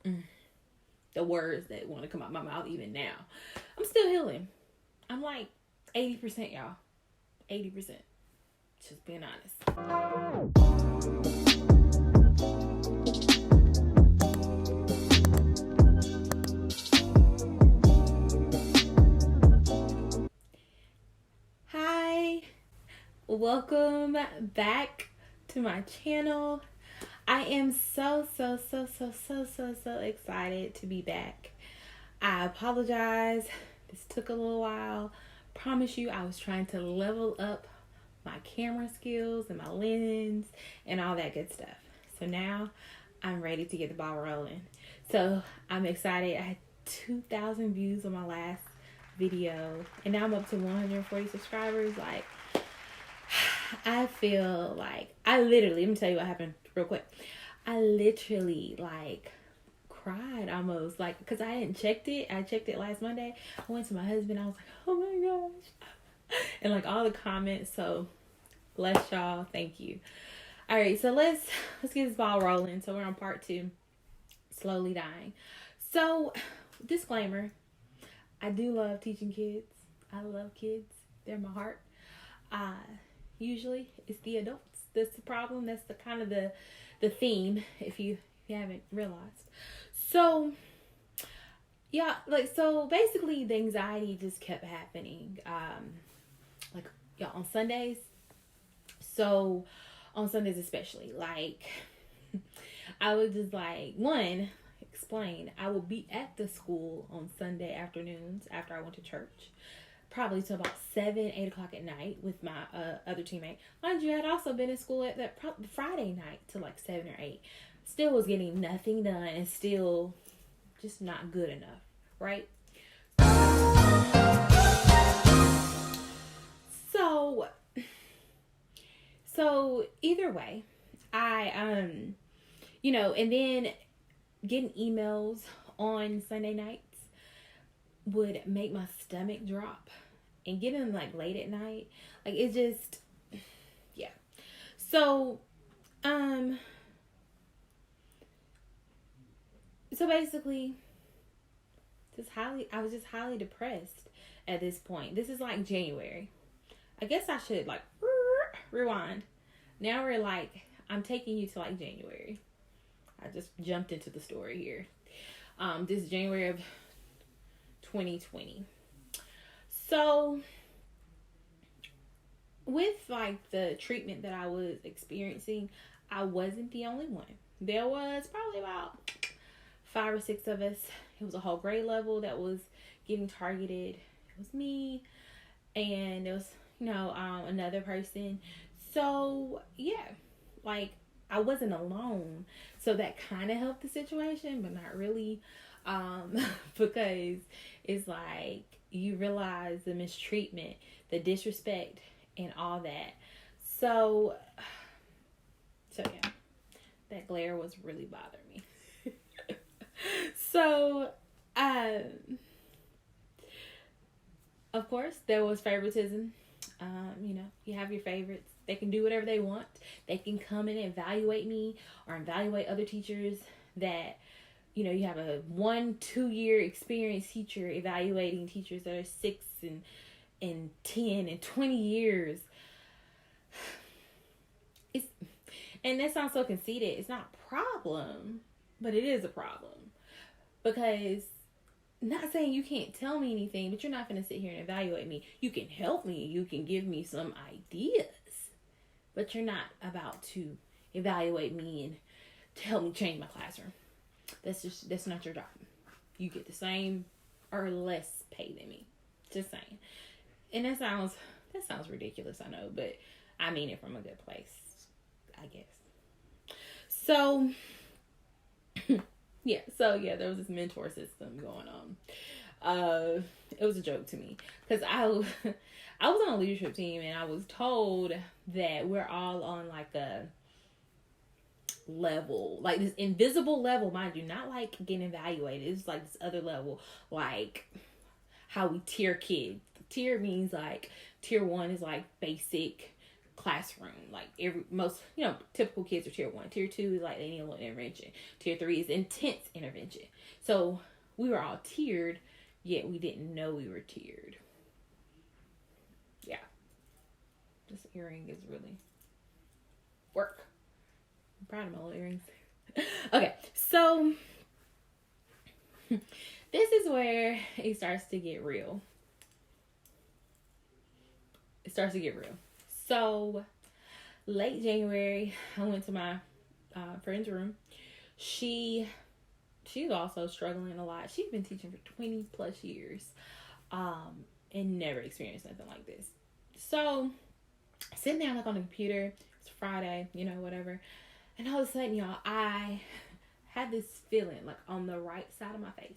the words that want to come out my mouth even now. I'm still healing. I'm like 80%, y'all. 80%. Just being honest. Hi. Welcome back to my channel. I am so excited to be back. I apologize. This took a little while. Promise you, I was trying to level up my camera skills and my lens and all that good stuff. So now I'm ready to get the ball rolling. So I'm excited. I had 2,000 views on my last video and now I'm up to 140 subscribers. Like, I feel like let me tell you what happened real quick. I literally cried almost, because I hadn't checked it. I checked it last Monday. I went to my husband. I was like, oh my gosh. And all the comments. So bless y'all. Thank you. All right. So let's get this ball rolling. So we're on part 2, slowly dying. So disclaimer, I do love teaching kids. I love kids. They're my heart. Usually it's the adults that's the problem. That's the kind of the theme, if you haven't realized. So yeah, so basically the anxiety just kept happening. On Sundays. So on Sundays especially, I would just explain. I would be at the school on Sunday afternoons after I went to church, probably till about 7-8 o'clock at night with my other teammate. Mind you, I had also been in school at that Friday night till 7 or 8. Still was getting nothing done and still just not good enough, right? So either way, I and then getting emails on Sunday nights would make my stomach drop, and getting late at night, it just, yeah. So basically I was just highly depressed at this point. This is January. I guess I should rewind. Now we're I'm taking you to January. I just jumped into the story here. This is January of 2020. So with the treatment that I was experiencing, I wasn't the only one. There was probably about 5 or 6 of us. It was a whole grade level that was getting targeted. It was me, and it was another person. So yeah, I wasn't alone. So that kind of helped the situation, but not really, because it's you realize the mistreatment, the disrespect, and all that. So yeah, that glare was really bothering me. So, of course, there was favoritism. You have your favorites. They can do whatever they want. They can come and evaluate me or evaluate other teachers that, you have a 1-2 year experienced teacher evaluating teachers that are 6 and 10 and 20 years. And that sounds so conceited. It's not a problem, but it is a problem. Because, not saying you can't tell me anything, but you're not going to sit here and evaluate me. You can help me. You can give me some ideas. But you're not about to evaluate me and to help me change my classroom. That's not your job. You get the same or less pay than me. Just saying. And that sounds ridiculous, I know. But I mean it from a good place, I guess. So... yeah, there was this mentor system going on. It was a joke to me because I was on a leadership team, and I was told that we're all on a level, this invisible level, mind you, not getting evaluated. It's this other level, how we tier kids. Tier means tier 1 is basic, classroom. Like most, typical kids are tier 1. Tier 2 is like they need a little intervention. Tier 3 is intense intervention. So we were all tiered, yet we didn't know we were tiered. Yeah. This earring is really work. I'm proud of my little earrings. Okay, so this is where it starts to get real. So, late January, I went to my friend's room. She's also struggling a lot. She's been teaching for 20 plus years, and never experienced nothing like this. So, sitting down like on the computer, it's Friday, whatever. And all of a sudden, y'all, I had this feeling like on the right side of my face.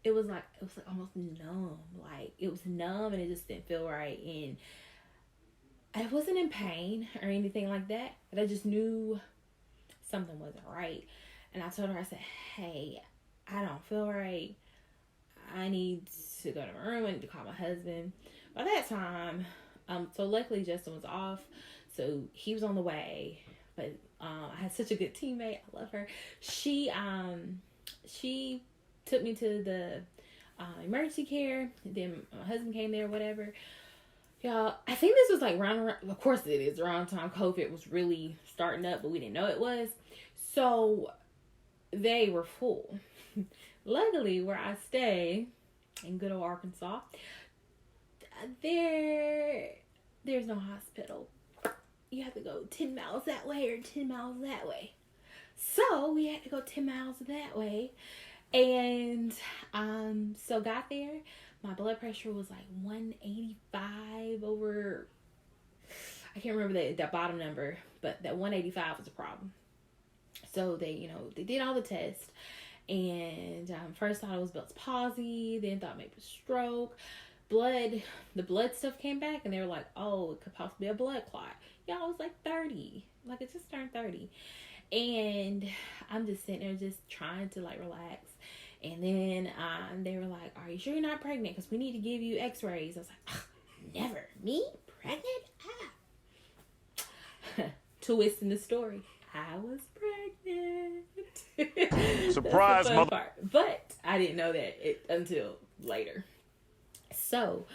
It was like almost numb. Like it was numb and it just didn't feel right. And I wasn't in pain or anything like that, but I just knew something wasn't right. And I told her, I said, hey, I don't feel right. I need to go to my room. I need to call my husband. By that time, so luckily Justin was off. So he was on the way. But I had such a good teammate. I love her. She took me to the emergency care. Then my husband came there, whatever. Y'all, I think this was like around, of course it is, around the time COVID was really starting up, but we didn't know it was. So they were full. Luckily, where I stay in good old Arkansas, there's no hospital. You have to go 10 miles that way or 10 miles that way. So we had to go 10 miles that way. And so got there. My blood pressure was like 185 over, I can't remember the bottom number, but that 185 was a problem. So they did all the tests. And first thought it was Bell's palsy. Then thought maybe stroke. The blood stuff came back and they were like, oh, it could possibly be a blood clot. Y'all, was like 30. Like, it just turned 30. And I'm just sitting there just trying to, like, relax. And then they were like, are you sure you're not pregnant? Because we need to give you x-rays. I was like, never. Me? Pregnant? Twist in the story. I was pregnant. Surprise, mother. But I didn't know that until later. So,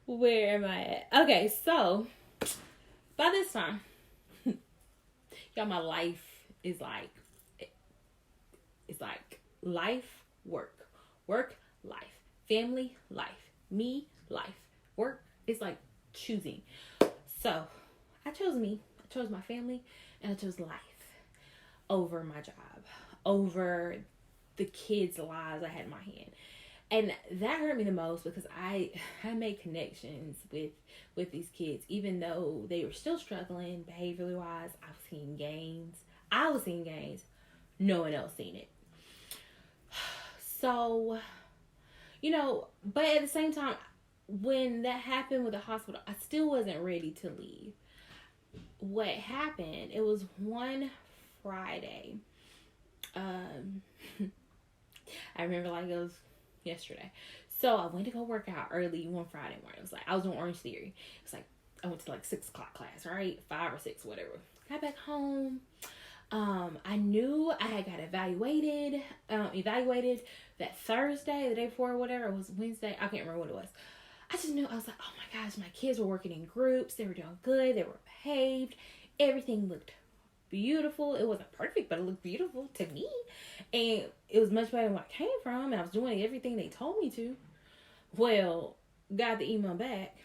where am I at? Okay, so, by this time, y'all, my life is like, it's like life, work, life, family, life, me, life, work. It's like choosing. So, I chose me, I chose my family, and I chose life over my job, over the kids' lives I had in my hand. And that hurt me the most because I made connections with these kids, even though they were still struggling behaviorally wise. I was seeing gains. No one else seen it. So, but at the same time, when that happened with the hospital, I still wasn't ready to leave. What happened, it was one Friday. I remember like it was yesterday. So I went to go work out early one Friday morning. It was like, I was doing Orange Theory. It was like, I went to like 6 o'clock class, right? 5 or 6, whatever. Got back home. I knew I had got evaluated that Thursday, the day before, or whatever. It was Wednesday. I can't remember what it was. I just knew, I was like, oh my gosh, my kids were working in groups. They were doing good. They were behaved. Everything looked beautiful. It wasn't perfect, but it looked beautiful to me. And it was much better than what I came from. And I was doing everything they told me to. Well, got the email back.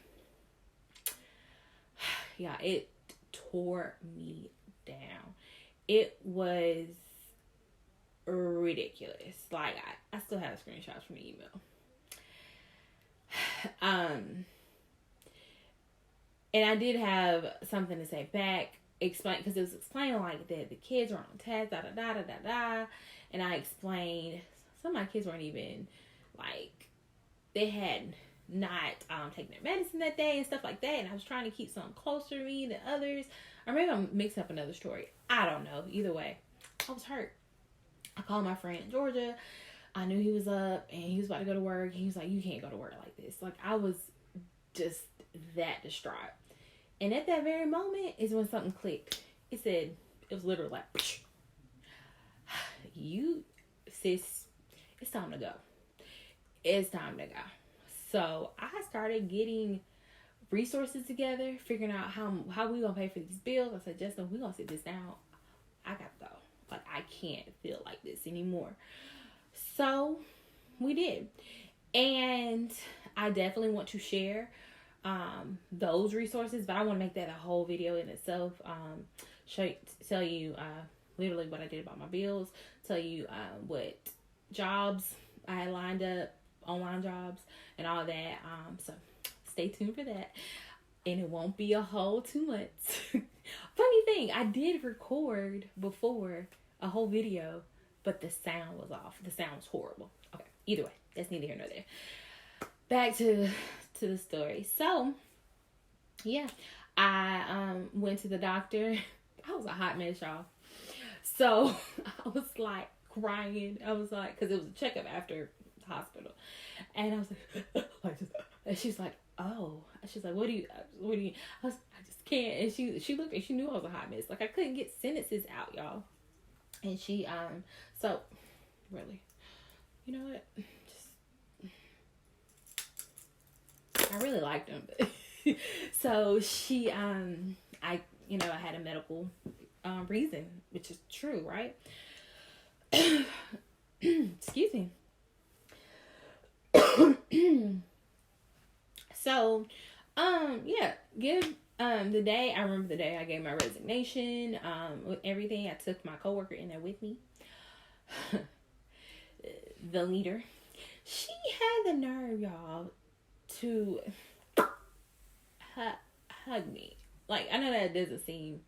Yeah, it tore me down. It was ridiculous. Like, I still have screenshots from the email. And I did have something to say back, explain, because it was explaining like that the kids were on test, and I explained some of my kids weren't even like, they had not taken their medicine that day and stuff like that, and I was trying to keep some closer to me than others, or maybe I'm mixing up another story. I don't know. Either way, I was hurt. I called my friend in Georgia. I knew he was up and he was about to go to work. He was like, you can't go to work like this. Like, I was just that distraught. And at that very moment is when something clicked. It said, it was literally like, psh, you, sis, it's time to go. It's time to go. So I started getting resources together, figuring out how we gonna pay for these bills. I said, Justin, we gonna sit this down. I gotta go. Like, I can't feel like this anymore. So we did. And I definitely want to share those resources, but I want to make that a whole video in itself. Tell you literally what I did about my bills, tell you what jobs I had lined up, online jobs, and all that. So stay tuned for that. And it won't be a whole 2 months. Funny thing, I did record before a whole video, but the sound was off. The sound was horrible. Okay, either way, that's neither here nor there. Back to the story. So, yeah, I went to the doctor. I was a hot mess, y'all. So, I was like crying. I was like, because it was a checkup after the hospital. And I was like, and she's like, oh. She's like, what do you, I just can't. And she looked and she knew I was a hot mess. Like, I couldn't get sentences out, y'all. And she, so, really, you know what? I really liked him. So she, I had a medical reason, which is true, right? Excuse me. So, the day, I remember the day I gave my resignation, with everything. I took my coworker in there with me. The leader. She had the nerve, y'all, to hug me. Like, I know that doesn't seem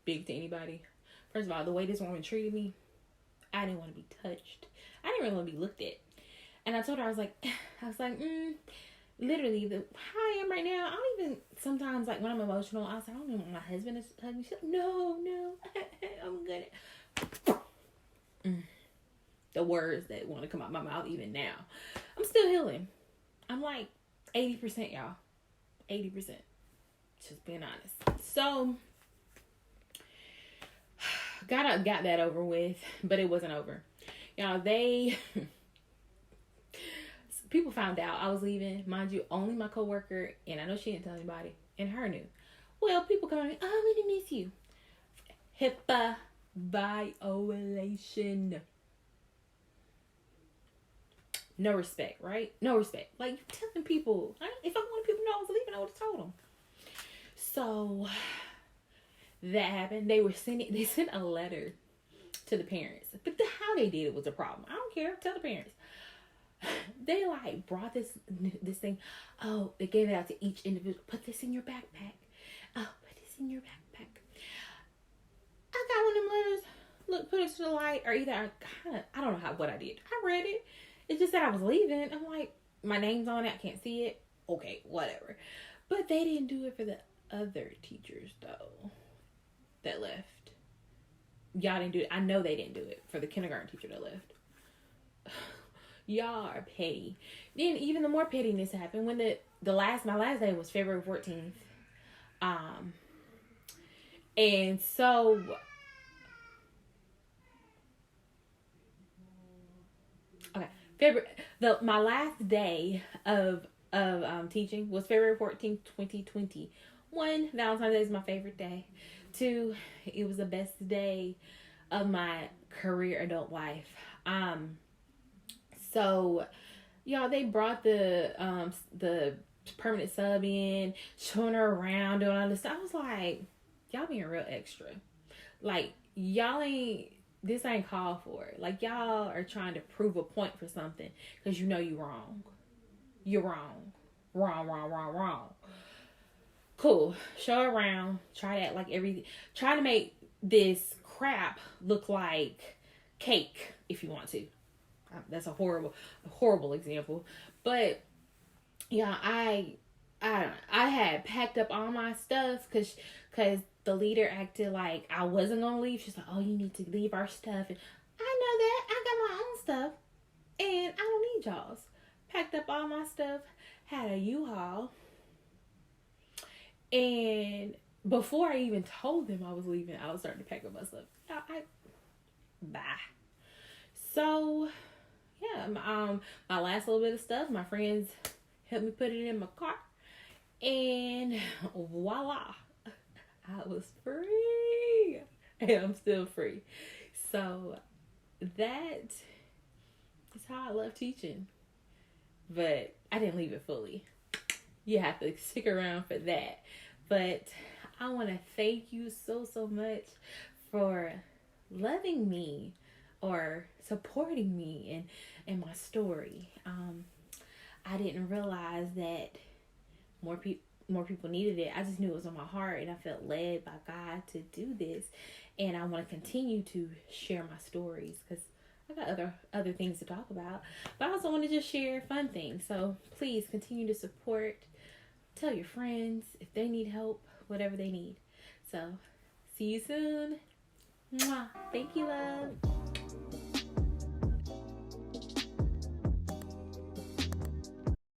big to anybody. First of all, the way this woman treated me, I didn't want to be touched. I didn't really want to be looked at. And I told her, I was like, literally, how I am right now, I don't even, sometimes, like, when I'm emotional, I was like, I don't even want my husband to hug me. She's like, no, I'm good. The words that want to come out my mouth even now. I'm still healing. I'm like 80%, y'all. 80%. Just being honest. So, got that over with, but it wasn't over. Y'all, people found out I was leaving. Mind you, only my coworker, and I know she didn't tell anybody, and her knew. Well, people come to me, oh, we didn't miss you. HIPAA violation. No respect, right? No respect. Like, you're telling people, if I wanted people to know I was leaving, I would have told them. So, that happened. They sent a letter to the parents. But how they did it was a problem. I don't care. Tell the parents. They, like, brought this thing. Oh, they gave it out to each individual. Put this in your backpack. Oh, put this in your backpack. I got one of them letters. Look, put it to the light. Or either I don't know what I did. I read it. It just said I was leaving. I'm like, my name's on it. I can't see it. Okay, whatever. But they didn't do it for the other teachers, though, that left. Y'all didn't do it. I know they didn't do it for the kindergarten teacher that left. Y'all are petty. Then even the more pettiness happened when my last day was February 14th. And so my last day of teaching was February 14th, 2020. 1, Valentine's Day is my favorite day. 2, it was the best day of my career adult life. So, y'all, they brought the permanent sub in, showing her around, doing all this stuff. I was like, y'all being real extra. Like, this ain't called for. Like, y'all are trying to prove a point for something because you know you're wrong. You're wrong. Wrong. Cool. Show her around. Try to make this crap look like cake if you want to. That's a horrible example. But, yeah, I had packed up all my stuff because the leader acted like I wasn't going to leave. She's like, oh, you need to leave our stuff. And I know that. I got my own stuff. And I don't need y'all's. Packed up all my stuff. Had a U-Haul. And before I even told them I was leaving, I was starting to pack up my stuff. Bye. So, yeah, my last little bit of stuff, my friends helped me put it in my car. And voila, I was free. And I'm still free. So, that is how I love teaching. But I didn't leave it fully. You have to stick around for that. But I want to thank you so much for loving me or supporting me in my story. I didn't realize that more people needed it. I just knew it was on my heart, and I felt led by God to do this. And I want to continue to share my stories because I got other things to talk about. But I also want to just share fun things. So please continue to support. Tell your friends if they need help, whatever they need. So, see you soon. Mwah. Thank you, love.